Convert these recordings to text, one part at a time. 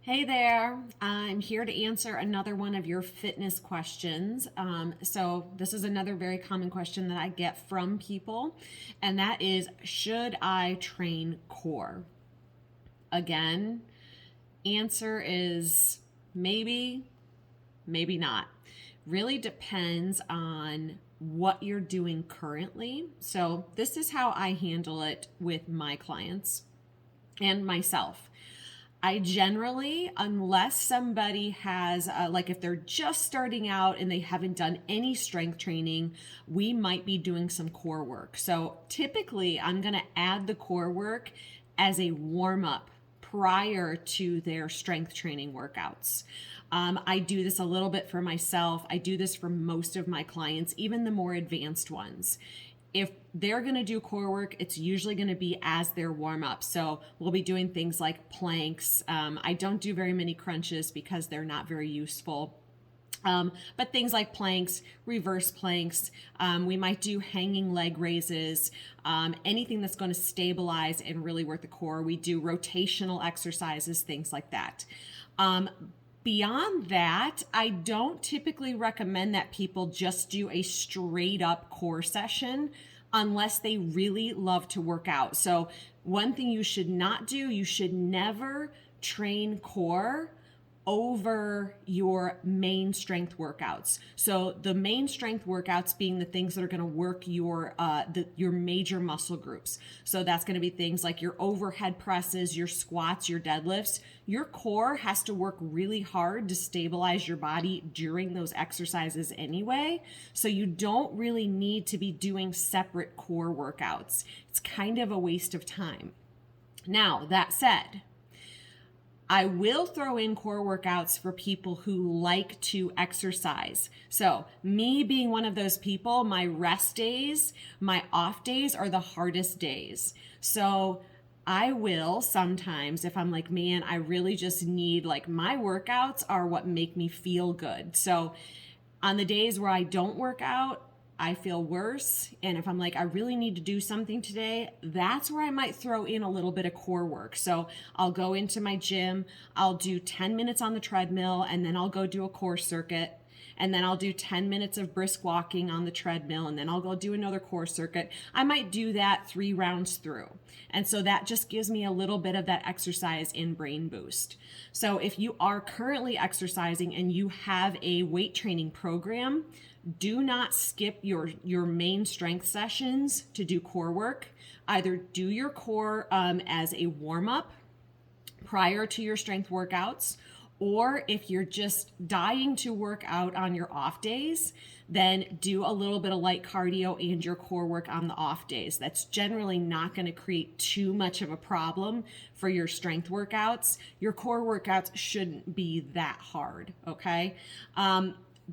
Hey there, I'm here to answer another one of your fitness questions. So, this is another very common question that I get from people, and that is, should I train core? Again, answer is maybe, maybe not. Really depends on what you're doing currently. So, this is how I handle it with my clients and myself. I generally, unless somebody has, like if they're just starting out and they haven't done any strength training, we might be doing some core work. So typically, I'm going to add the core work as a warm up prior to their strength training workouts. I do this a little bit for myself. I do this for most of my clients, even the more advanced ones. If they're going to do core work, it's usually going to be as their warm up. So we'll be doing things like planks. I don't do very many crunches because they're not very useful. But things like planks, reverse planks, we might do hanging leg raises, anything that's going to stabilize and really work the core. We do rotational exercises, things like that. Beyond that, I don't typically recommend that people just do a straight up core session unless they really love to work out. So, one thing you should not do, you should never train core over your main strength workouts. So the main strength workouts being the things that are going to work your major muscle groups. So that's going to be things like your overhead presses, your squats, your deadlifts. Your core has to work really hard to stabilize your body during those exercises anyway. So you don't really need to be doing separate core workouts. It's kind of a waste of time. Now, that said, I will throw in core workouts for people who like to exercise. So, me being one of those people, my rest days, my off days are the hardest days. So, I will sometimes, if I'm like, man, I really just need, like, my workouts are what make me feel good. So, on the days where I don't work out, I feel worse. And if I'm like, I really need to do something today, that's where I might throw in a little bit of core work. So I'll go into my gym, I'll do 10 minutes on the treadmill, and then I'll go do a core circuit. And then I'll do 10 minutes of brisk walking on the treadmill, and then I'll go do another core circuit. I might do that 3 rounds through. And so that just gives me a little bit of that exercise in brain boost. So if you are currently exercising and you have a weight training program, do not skip your main strength sessions to do core work. Either do your core as a warm-up prior to your strength workouts, or if you're just dying to work out on your off days, then do a little bit of light cardio and your core work on the off days. That's generally not going to create too much of a problem for your strength workouts. Your core workouts shouldn't be that hard, okay?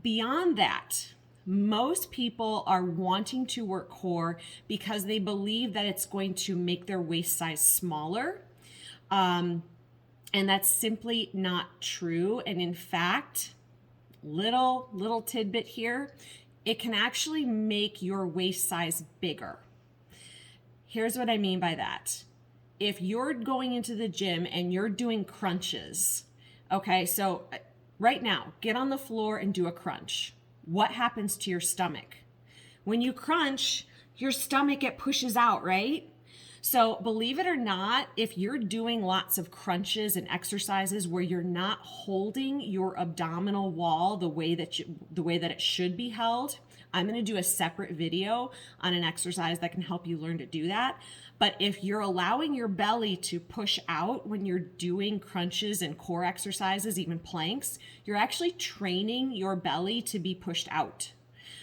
Beyond that, most people are wanting to work core because they believe that it's going to make their waist size smaller. And that's simply not true. And in fact, little tidbit here, it can actually make your waist size bigger. Here's what I mean by that. If you're going into the gym and you're doing crunches, okay, so right now, get on the floor and do a crunch. What happens to your stomach? When you crunch, your stomach, it pushes out, right? So believe it or not, if you're doing lots of crunches and exercises where you're not holding your abdominal wall the way that it should be held, I'm going to do a separate video on an exercise that can help you learn to do that. But if you're allowing your belly to push out when you're doing crunches and core exercises, even planks, you're actually training your belly to be pushed out.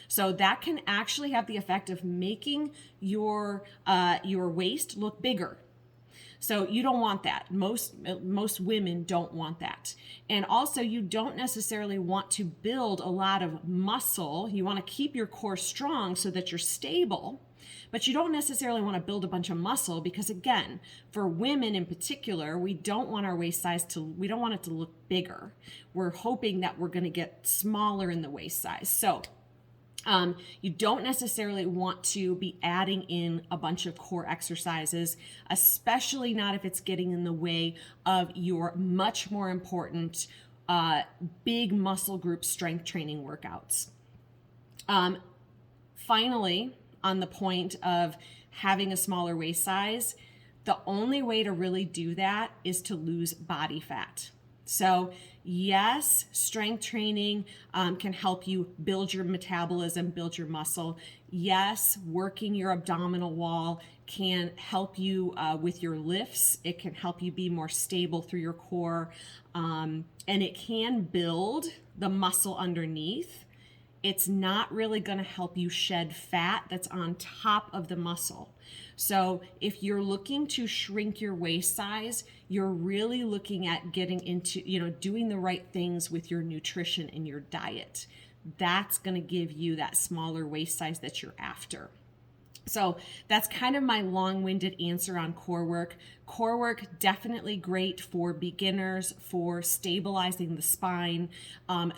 So that can actually have the effect of making your waist look bigger. So you don't want that. Most women don't want that. And also, you don't necessarily want to build a lot of muscle. You want to keep your core strong so that you're stable, but you don't necessarily want to build a bunch of muscle because, again, for women in particular, we don't want our waist size we don't want it to look bigger. We're hoping that we're going to get smaller in the waist size. So You don't necessarily want to be adding in a bunch of core exercises, especially not if it's getting in the way of your much more important big muscle group strength training workouts. Finally, on the point of having a smaller waist size, the only way to really do that is to lose body fat. So yes, strength training can help you build your metabolism, build your muscle. Yes, working your abdominal wall can help you with your lifts. It can help you be more stable through your core, and it can build the muscle underneath. It's not really going to help you shed fat that's on top of the muscle. So if you're looking to shrink your waist size, you're really looking at getting into, doing the right things with your nutrition and your diet. That's going to give you that smaller waist size that you're after. So that's kind of my long-winded answer on core work. Core work, definitely great for beginners, for stabilizing the spine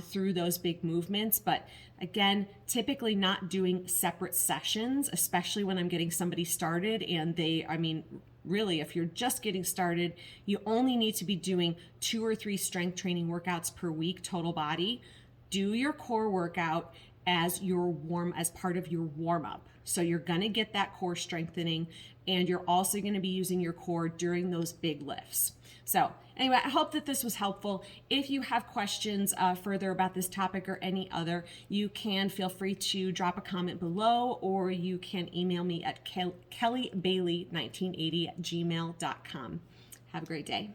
through those big movements. But again, typically not doing separate sessions, especially when I'm getting somebody started and really, if you're just getting started, you only need to be doing 2 or 3 strength training workouts per week, total body. Do your core workout as part of your warm-up. So you're going to get that core strengthening, and you're also going to be using your core during those big lifts. So anyway, I hope that this was helpful. If you have questions further about this topic or any other, you can feel free to drop a comment below, or you can email me at kellybailey1980@gmail.com. Have a great day.